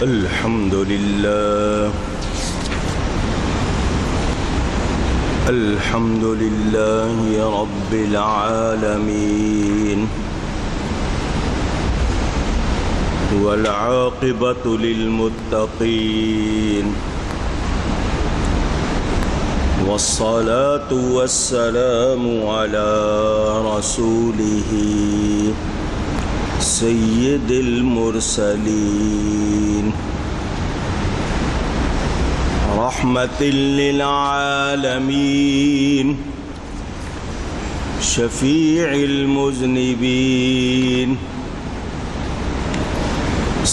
الحمد لله الحمد لله رب العالمين والعاقبة للمتقين والصلاة والسلام على رسوله سید المرسلین رحمت للعالمین شفیع المذنبین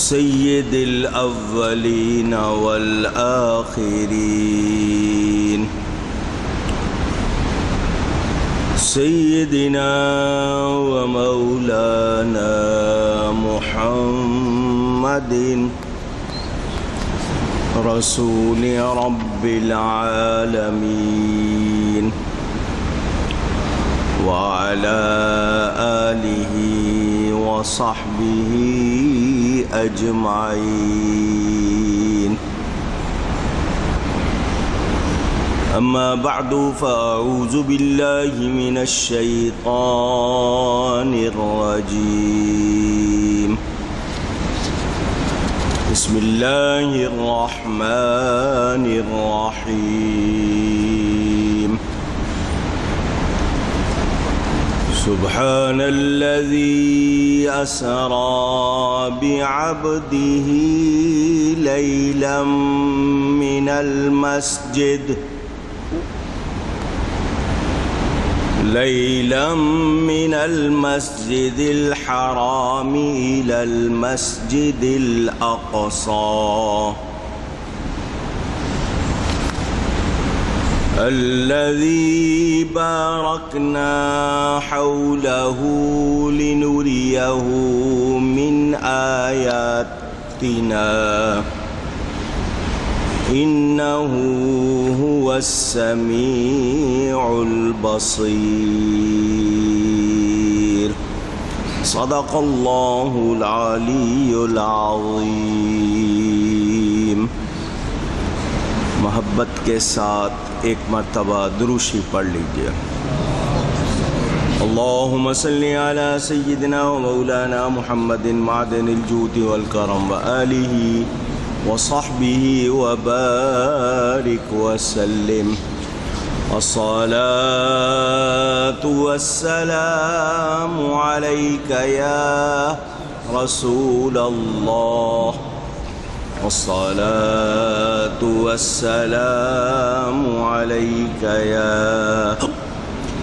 سید الاولین والآخرین سیدنا و مولانا محمد رسول رب العالمین وعلى آلہ وصحبہ اجمعین اما بعد فاعوذ باللہ من الشیطان الرجیم بسم اللہ الرحمن الرحیم سبحان الذی اسری بعبده لیلا من المسجد الحرام إلى المسجد الأقصى الذي باركنا حوله لنريه من آياتنا إنه هو السميع البصير صدق الله العلي العظيم محبت کے ساتھ ایک مرتبہ دروشی پڑھ لیجئے اللہم صلی علی سیدنا و مولانا محمد معدن الجود والکرم وآلہ وصحبه وبارك وسلم الصلاة والسلام عليك يا رسول الله الصلاة والسلام عليك يا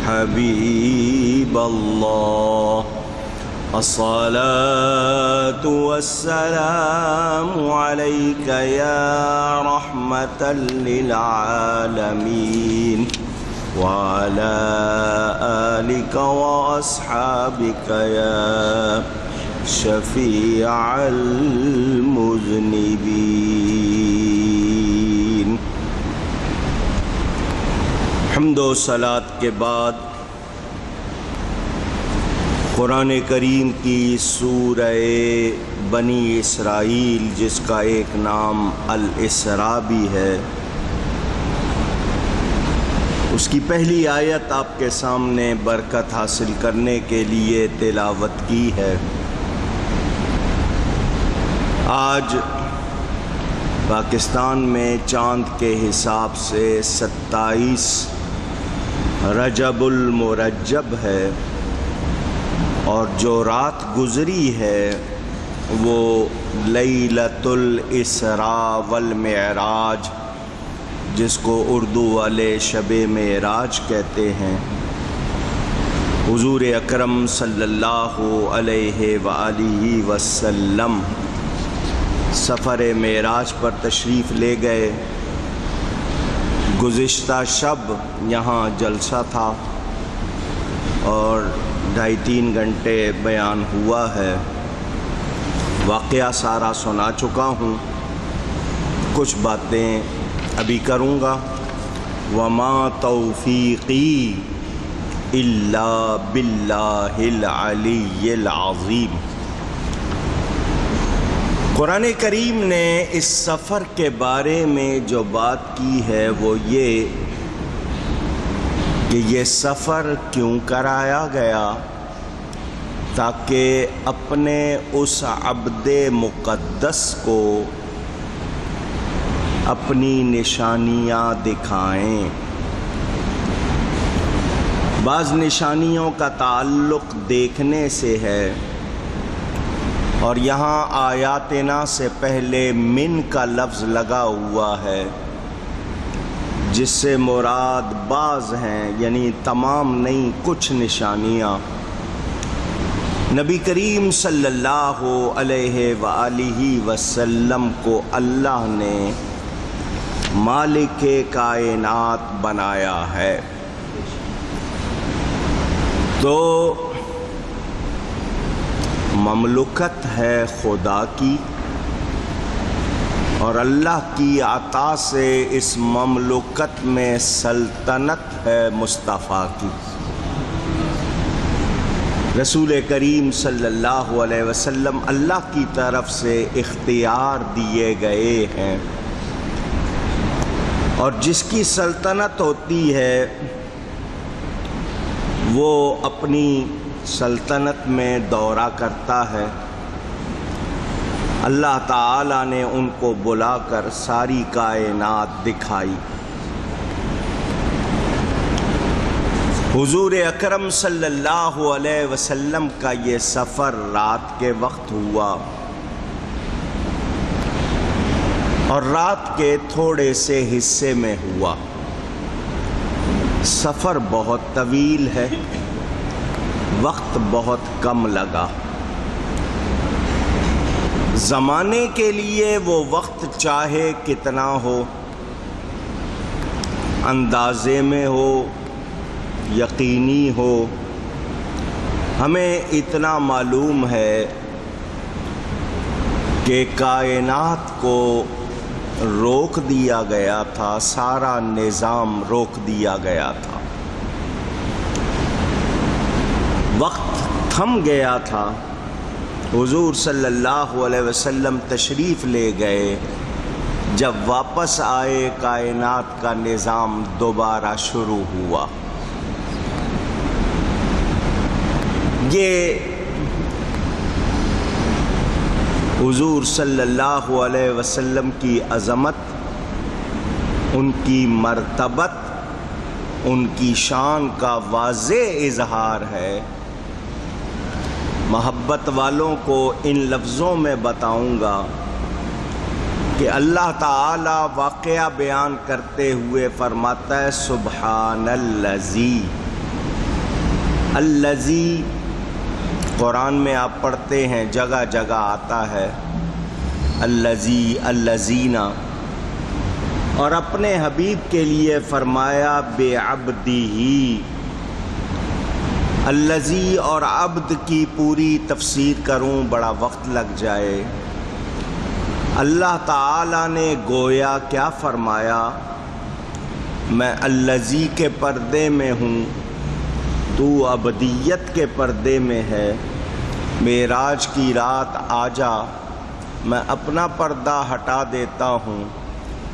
حبيب الله الصلاة والسلام عليك يا رحمة للعالمين وعلى آلك وأصحابك يا شفيع المذنبين حمد و صلاة کے بعد قرآن کریم کی سورہ بنی اسرائیل جس کا ایک نام الاسراء بھی ہے، اس کی پہلی آیت آپ کے سامنے برکت حاصل کرنے کے لیے تلاوت کی ہے۔ آج پاکستان میں چاند کے حساب سے 27 رجب المرجب ہے، اور جو رات گزری ہے وہ لیلۃ الاسراء والمعراج، جس کو اردو والے شب معراج کہتے ہیں۔ حضور اکرم صلی اللہ علیہ وآلہ وسلم سفر معراج پر تشریف لے گئے۔ گزشتہ شب یہاں جلسہ تھا اور 2.5-3 گھنٹے بیان ہوا ہے۔ واقعہ سارا سنا چکا ہوں، کچھ باتیں ابھی کروں گا۔ وما توفیقی الا باللہ العلی العظیم۔ قرآن کریم نے اس سفر کے بارے میں جو بات کی ہے وہ یہ کہ یہ سفر کیوں کرایا گیا، تاکہ اپنے اس عبد مقدس کو اپنی نشانیاں دکھائیں۔ بعض نشانیوں کا تعلق دیکھنے سے ہے، اور یہاں آیاتنا سے پہلے من کا لفظ لگا ہوا ہے، جس سے مراد بعض ہیں، یعنی تمام نہیں، کچھ نشانیاں۔ نبی کریم صلی اللہ علیہ وآلہ وسلم کو اللہ نے مالک کائنات بنایا ہے، تو مملکت ہے خدا کی، اور اللہ کی عطا سے اس مملکت میں سلطنت ہے مصطفیٰ کی۔ رسول کریم صلی اللہ علیہ وسلم اللہ کی طرف سے اختیار دیے گئے ہیں، اور جس کی سلطنت ہوتی ہے وہ اپنی سلطنت میں دورہ کرتا ہے۔ اللہ تعالیٰ نے ان کو بلا کر ساری کائنات دکھائی۔ حضور اکرم صلی اللہ علیہ وسلم کا یہ سفر رات کے وقت ہوا، اور رات کے تھوڑے سے حصے میں ہوا۔ سفر بہت طویل ہے، وقت بہت کم لگا۔ زمانے کے لیے وہ وقت چاہے کتنا ہو، اندازے میں ہو، یقینی ہو، ہمیں اتنا معلوم ہے کہ کائنات کو روک دیا گیا تھا، سارا نظام روک دیا گیا تھا، وقت تھم گیا تھا۔ حضور صلی اللہ علیہ وسلم تشریف لے گئے، جب واپس آئے کائنات کا نظام دوبارہ شروع ہوا۔ یہ حضور صلی اللہ علیہ وسلم کی عظمت، ان کی مرتبت، ان کی شان کا واضح اظہار ہے۔ محبت والوں کو ان لفظوں میں بتاؤں گا کہ اللہ تعالی واقعہ بیان کرتے ہوئے فرماتا ہے سبحان الذی۔ الذی قرآن میں آپ پڑھتے ہیں، جگہ جگہ آتا ہے الذی، الذین، اور اپنے حبیب کے لیے فرمایا بعبدہ۔ الذی اور عبد کی پوری تفسیر کروں بڑا وقت لگ جائے۔ اللہ تعالی نے گویا کیا فرمایا، میں الذی کے پردے میں ہوں، تو عبدیت کے پردے میں ہے، معراج کی رات آ جا، میں اپنا پردہ ہٹا دیتا ہوں،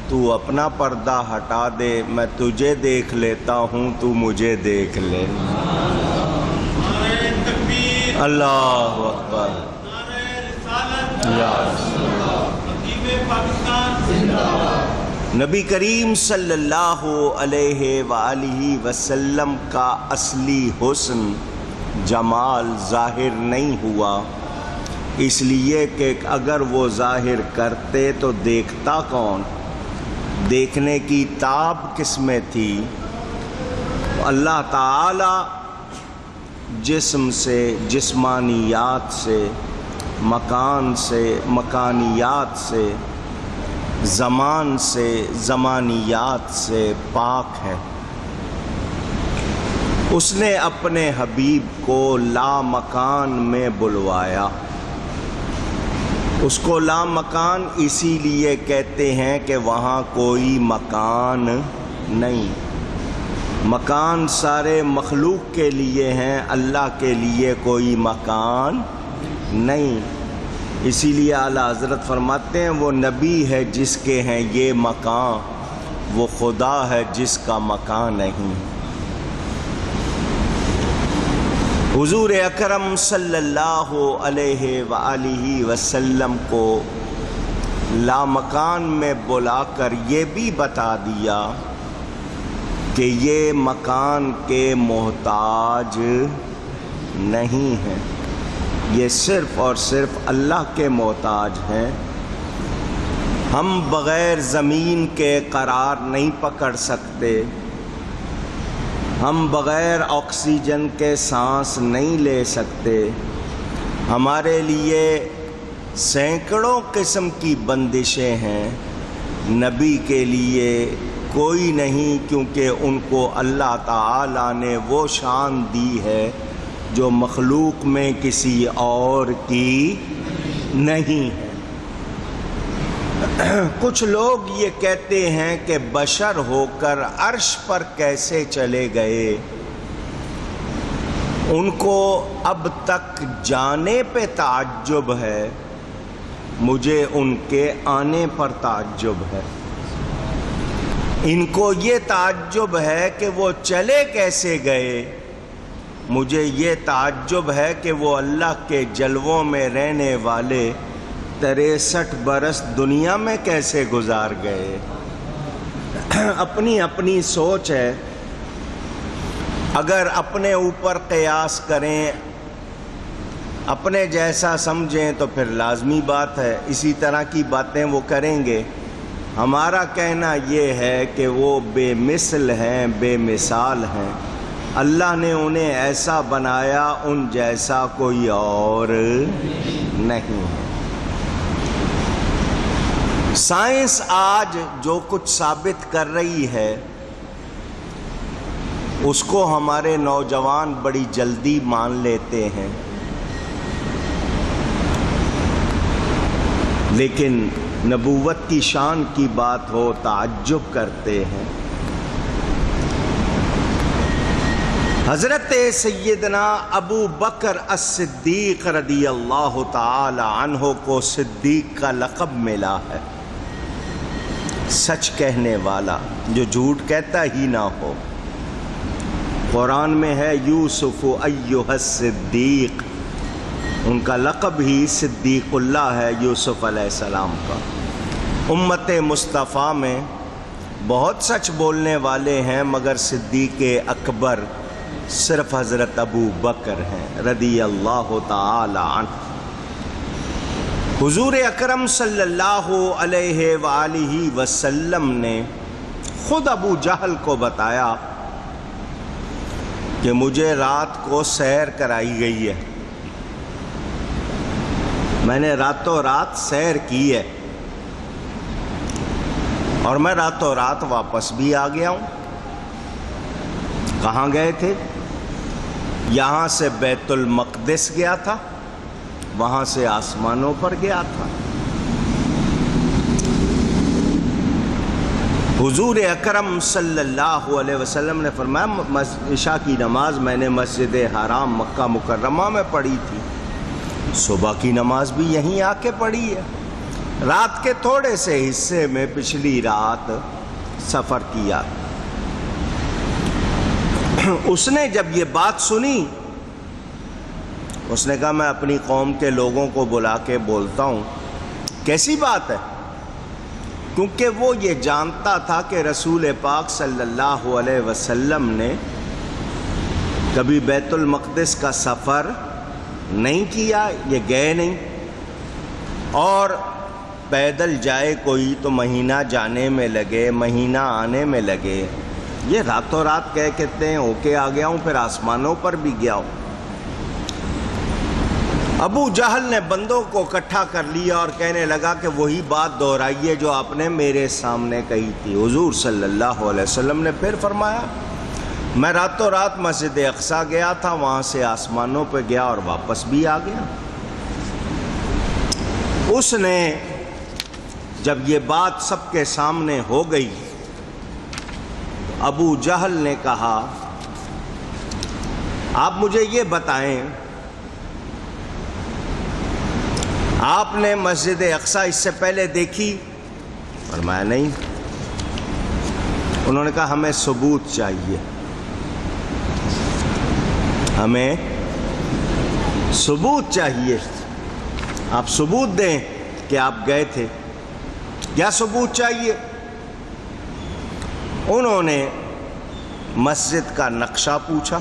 تو اپنا پردہ ہٹا دے، میں تجھے دیکھ لیتا ہوں، تو مجھے دیکھ لے۔ اللہ اکبر۔ نبی کریم صلی اللہ علیہ وآلہ وسلم کا اصلی حسن، جمال ظاہر نہیں ہوا، اس لیے کہ اگر وہ ظاہر کرتے تو دیکھتا کون، دیکھنے کی تاب کس میں تھی۔ اللہ تعالی جسم سے، جسمانیات سے، مکان سے، مکانیات سے، زمان سے، زمانیات سے پاک ہے۔ اس نے اپنے حبیب کو لا مکان میں بلوایا۔ اس کو لا مکان اسی لیے کہتے ہیں کہ وہاں کوئی مکان نہیں۔ مکان سارے مخلوق کے لیے ہیں، اللہ کے لیے کوئی مکان نہیں۔ اسی لیے اعلیٰ حضرت فرماتے ہیں وہ نبی ہے جس کے ہیں یہ مکان، وہ خدا ہے جس کا مکان نہیں۔ حضور اکرم صلی اللہ علیہ وآلہ وسلم کو لامکان میں بلا کر یہ بھی بتا دیا کہ یہ مکان کے محتاج نہیں ہیں، یہ صرف اور صرف اللہ کے محتاج ہیں۔ ہم بغیر زمین کے قرار نہیں پکڑ سکتے، ہم بغیر آکسیجن کے سانس نہیں لے سکتے، ہمارے لیے سینکڑوں قسم کی بندشیں ہیں، نبی کے لیے کوئی نہیں، کیونکہ ان کو اللہ تعالیٰ نے وہ شان دی ہے جو مخلوق میں کسی اور کی نہیں ہے۔ کچھ لوگ یہ کہتے ہیں کہ بشر ہو کر عرش پر کیسے چلے گئے، ان کو اب تک جانے پہ تعجب ہے، مجھے ان کے آنے پر تعجب ہے۔ ان کو یہ تعجب ہے کہ وہ چلے کیسے گئے، مجھے یہ تعجب ہے کہ وہ اللہ کے جلووں میں رہنے والے 63 برس دنیا میں کیسے گزار گئے۔ اپنی اپنی سوچ ہے، اگر اپنے اوپر قیاس کریں، اپنے جیسا سمجھیں تو پھر لازمی بات ہے اسی طرح کی باتیں وہ کریں گے۔ ہمارا کہنا یہ ہے کہ وہ بے مثل ہیں، بے مثال ہیں، اللہ نے انہیں ایسا بنایا، ان جیسا کوئی اور نہیں ہے۔ سائنس آج جو کچھ ثابت کر رہی ہے اس کو ہمارے نوجوان بڑی جلدی مان لیتے ہیں، لیکن نبوت کی شان کی بات ہو تعجب کرتے ہیں۔ حضرت سیدنا ابو بکر الصدیق رضی اللہ تعالی عنہ کو صدیق کا لقب ملا ہے، سچ کہنے والا جو جھوٹ کہتا ہی نہ ہو۔ قرآن میں ہے یوسف ایھا الصدیق، ان کا لقب ہی صدیق اللہ ہے، یوسف علیہ السلام کا۔ امت مصطفیٰ میں بہت سچ بولنے والے ہیں، مگر صدیق اکبر صرف حضرت ابو بکر ہیں رضی اللہ تعالی عنہ۔ حضور اکرم صلی اللہ علیہ وآلہ وسلم نے خود ابو جہل کو بتایا کہ مجھے رات کو سیر کرائی گئی ہے، میں نے راتوں رات سیر کی ہے اور میں راتوں رات واپس بھی آ گیا ہوں۔ کہاں گئے تھے؟ یہاں سے بیت المقدس گیا تھا، وہاں سے آسمانوں پر گیا تھا۔ حضور اکرم صلی اللہ علیہ وسلم نے فرمایا عشاء کی نماز میں نے مسجد حرام مکہ مکرمہ میں پڑھی تھی، صبح کی نماز بھی یہیں آ کے پڑھی ہے، رات کے تھوڑے سے حصے میں پچھلی رات سفر کیا۔ اس نے جب یہ بات سنی اس نے کہا میں اپنی قوم کے لوگوں کو بلا کے بولتا ہوں کیسی بات ہے، کیونکہ وہ یہ جانتا تھا کہ رسول پاک صلی اللہ علیہ وسلم نے کبھی بیت المقدس کا سفر نہیں کیا، یہ گئے نہیں، اور پیدل جائے کوئی تو مہینہ جانے میں لگے، مہینہ آنے میں لگے، یہ راتوں رات کہتے ہیں ہو کے آ گیا ہوں، پھر آسمانوں پر بھی گیا ہوں۔ ابو جہل نے بندوں کو اکٹھا کر لیا اور کہنے لگا کہ وہی بات دہرائیے جو آپ نے میرے سامنے کہی تھی۔ حضور صلی اللہ علیہ وسلم نے پھر فرمایا میں راتوں رات مسجد اقصیٰ گیا تھا، وہاں سے آسمانوں پہ گیا اور واپس بھی آ گیا۔ اس نے جب یہ بات سب کے سامنے ہو گئی، ابو جہل نے کہا آپ مجھے یہ بتائیں آپ نے مسجد اقصی اس سے پہلے دیکھی؟ فرمایا نہیں۔ انہوں نے کہا ہمیں ثبوت چاہیے، ہمیں ثبوت چاہیے، آپ ثبوت دیں کہ آپ گئے تھے، کیا ثبوت چاہیے؟ انہوں نے مسجد کا نقشہ پوچھا،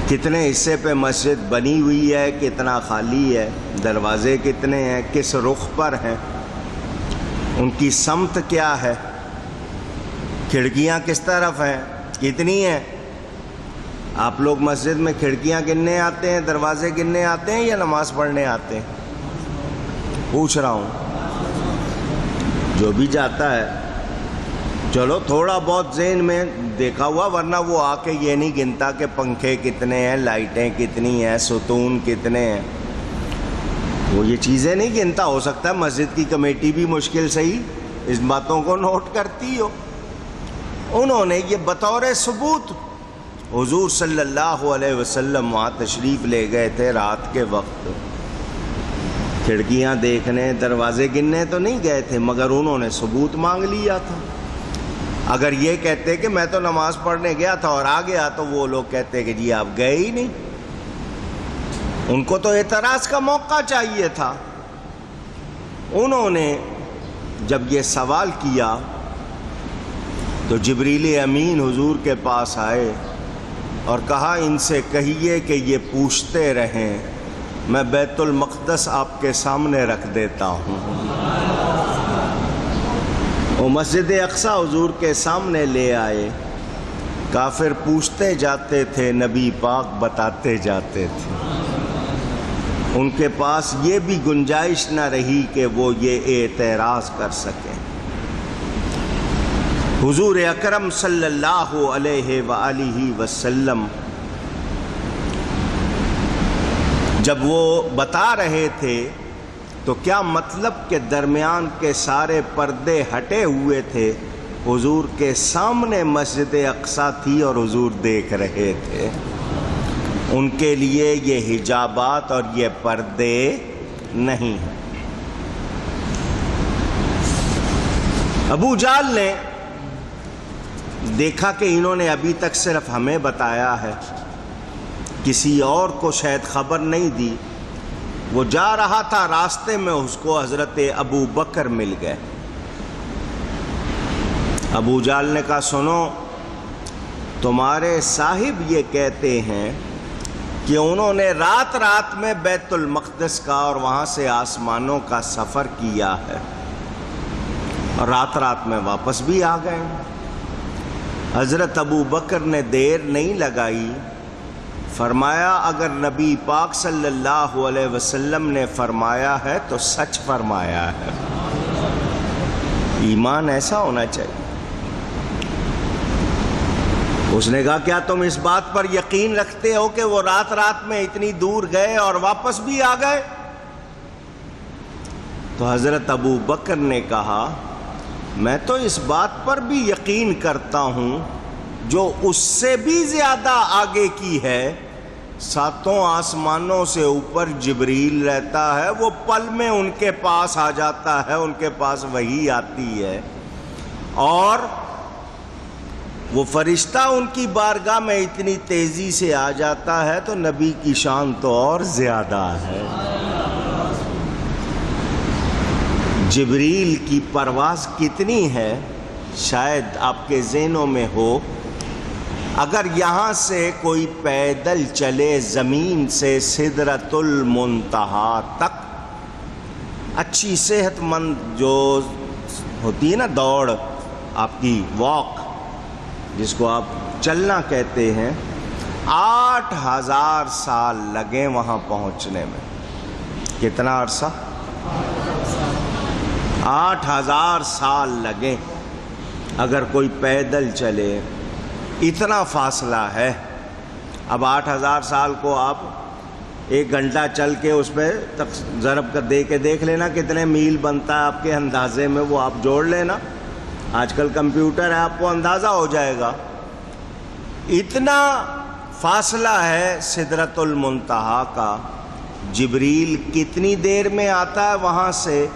کتنے حصے پہ مسجد بنی ہوئی ہے، کتنا خالی ہے، دروازے کتنے ہیں، کس رخ پر ہیں، ان کی سمت کیا ہے، کھڑکیاں کس طرف ہیں، کتنی ہیں۔ آپ لوگ مسجد میں کھڑکیاں گننے آتے ہیں، دروازے گننے آتے ہیں یا نماز پڑھنے آتے ہیں؟ پوچھ رہا ہوں، جو بھی جاتا ہے چلو تھوڑا بہت ذہن میں دیکھا ہوا، ورنہ وہ آ کے یہ نہیں گنتا کہ پنکھے کتنے ہیں، لائٹیں کتنی ہیں، ستون کتنے ہیں، وہ یہ چیزیں نہیں گنتا۔ ہو سکتا ہے مسجد کی کمیٹی بھی مشکل صحیح اس باتوں کو نوٹ کرتی ہو۔ انہوں نے یہ بطور ثبوت، حضور صلی اللہ علیہ وسلم وہاں تشریف لے گئے تھے رات کے وقت، کھڑکیاں دیکھنے، دروازے گننے تو نہیں گئے تھے، مگر انہوں نے ثبوت مانگ لیا تھا۔ اگر یہ کہتے کہ میں تو نماز پڑھنے گیا تھا اور آ گیا، تو وہ لوگ کہتے کہ جی آپ گئے ہی نہیں۔ ان کو تو اعتراض کا موقع چاہیے تھا۔ انہوں نے جب یہ سوال کیا تو جبریل امین حضور کے پاس آئے اور کہا ان سے کہیے کہ یہ پوچھتے رہیں، میں بیت المقدس آپ کے سامنے رکھ دیتا ہوں۔ وہ مسجد اقصی حضور کے سامنے لے آئے، کافر پوچھتے جاتے تھے، نبی پاک بتاتے جاتے تھے۔ ان کے پاس یہ بھی گنجائش نہ رہی کہ وہ یہ اعتراض کر سکیں۔ حضور اکرم صلی اللہ علیہ وآلہ وسلم جب وہ بتا رہے تھے تو کیا مطلب کہ درمیان کے سارے پردے ہٹے ہوئے تھے، حضور کے سامنے مسجد اقصی تھی اور حضور دیکھ رہے تھے۔ ان کے لیے یہ حجابات اور یہ پردے نہیں ہیں۔ ابو جہل نے دیکھا کہ انہوں نے ابھی تک صرف ہمیں بتایا ہے، کسی اور کو شاید خبر نہیں دی۔ وہ جا رہا تھا، راستے میں اس کو حضرت ابو بکر مل گئے۔ ابو جہل نے کہا سنو، تمہارے صاحب یہ کہتے ہیں کہ انہوں نے رات رات میں بیت المقدس کا اور وہاں سے آسمانوں کا سفر کیا ہے اور رات رات میں واپس بھی آ گئے۔ حضرت ابو بکر نے دیر نہیں لگائی، فرمایا اگر نبی پاک صلی اللہ علیہ وسلم نے فرمایا ہے تو سچ فرمایا ہے۔ ایمان ایسا ہونا چاہیے۔ اس نے کہا کیا تم اس بات پر یقین رکھتے ہو کہ وہ رات رات میں اتنی دور گئے اور واپس بھی آ گئے؟ تو حضرت ابو بکر نے کہا میں تو اس بات پر بھی یقین کرتا ہوں جو اس سے بھی زیادہ آگے کی ہے۔ ساتوں آسمانوں سے اوپر جبریل رہتا ہے، وہ پل میں ان کے پاس آ جاتا ہے، ان کے پاس وحی آتی ہے، اور وہ فرشتہ ان کی بارگاہ میں اتنی تیزی سے آ جاتا ہے، تو نبی کی شان تو اور زیادہ ہے۔ جبریل کی پرواز کتنی ہے شاید آپ کے ذہنوں میں ہو۔ اگر یہاں سے کوئی پیدل چلے زمین سے سدرۃ المنتہا تک، اچھی صحت مند جو ہوتی ہے نا دوڑ آپ کی، واک جس کو آپ چلنا کہتے ہیں، 8000 سال لگے وہاں پہنچنے میں۔ کتنا عرصہ؟ 8000 سال لگے اگر کوئی پیدل چلے، اتنا فاصلہ ہے۔ اب 8000 سال کو آپ 1 گھنٹہ چل کے اس پہ ضرب کر دے کے دیکھ لینا کتنے میل بنتا ہے آپ کے اندازے میں، وہ آپ جوڑ لینا۔ آج کل کمپیوٹر ہے، آپ کو اندازہ ہو جائے گا۔ اتنا فاصلہ ہے سدرۃ المنتہا کا، جبریل کتنی دیر میں آتا ہے وہاں سے؟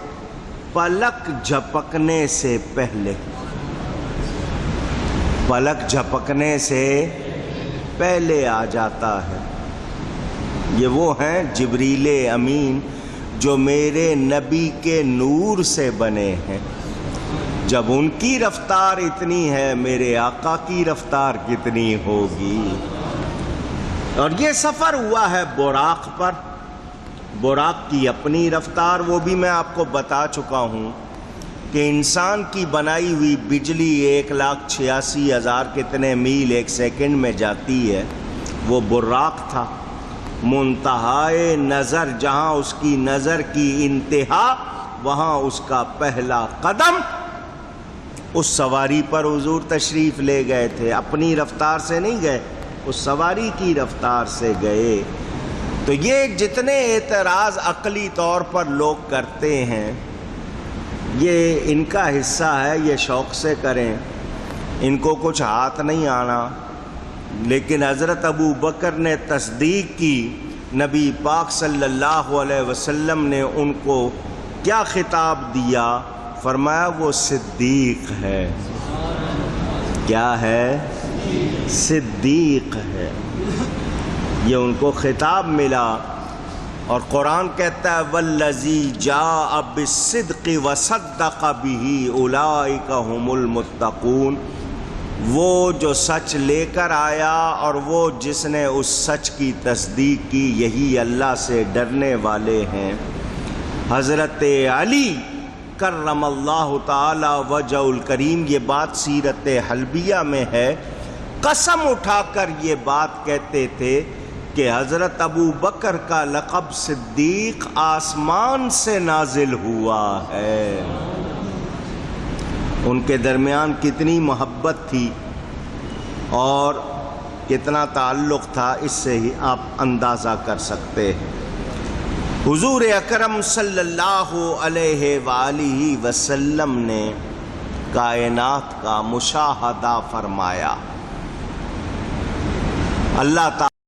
پلک جھپکنے سے پہلے، پلک جھپکنے سے پہلے آ جاتا ہے۔ یہ وہ ہیں جبریل امین جو میرے نبی کے نور سے بنے ہیں۔ جب ان کی رفتار اتنی ہے، میرے آقا کی رفتار کتنی ہوگی؟ اور یہ سفر ہوا ہے براق پر۔ براق کی اپنی رفتار وہ بھی میں آپ کو بتا چکا ہوں کہ انسان کی بنائی ہوئی بجلی 1,86,000 کتنے میل ایک سیکنڈ میں جاتی ہے، وہ براق تھا۔ منتہائے نظر، جہاں اس کی نظر کی انتہا وہاں اس کا پہلا قدم۔ اس سواری پر حضور تشریف لے گئے تھے، اپنی رفتار سے نہیں گئے، اس سواری کی رفتار سے گئے۔ تو یہ جتنے اعتراض عقلی طور پر لوگ کرتے ہیں، یہ ان کا حصہ ہے، یہ شوق سے کریں، ان کو کچھ ہاتھ نہیں آنا۔ لیکن حضرت ابو بکر نے تصدیق کی، نبی پاک صلی اللہ علیہ وسلم نے ان کو کیا خطاب دیا؟ فرمایا وہ صدیق ہے۔ کیا ہے؟ صدیق ہے۔ یہ ان کو خطاب ملا۔ اور قرآن کہتا ہے والذی جاء بالصدق وصدق به اولئک هم المتقون، وہ جو سچ لے کر آیا اور وہ جس نے اس سچ کی تصدیق کی، یہی اللہ سے ڈرنے والے ہیں۔ حضرت علی کرم اللہ تعالی وجہ الکریم، یہ بات سیرت حلبیہ میں ہے، قسم اٹھا کر یہ بات کہتے تھے کہ حضرت ابو بکر کا لقب صدیق آسمان سے نازل ہوا ہے۔ ان کے درمیان کتنی محبت تھی اور کتنا تعلق تھا، اس سے ہی آپ اندازہ کر سکتے ہیں۔ حضور اکرم صلی اللہ علیہ وآلہ وسلم نے کائنات کا مشاہدہ فرمایا۔ اللہ تعالی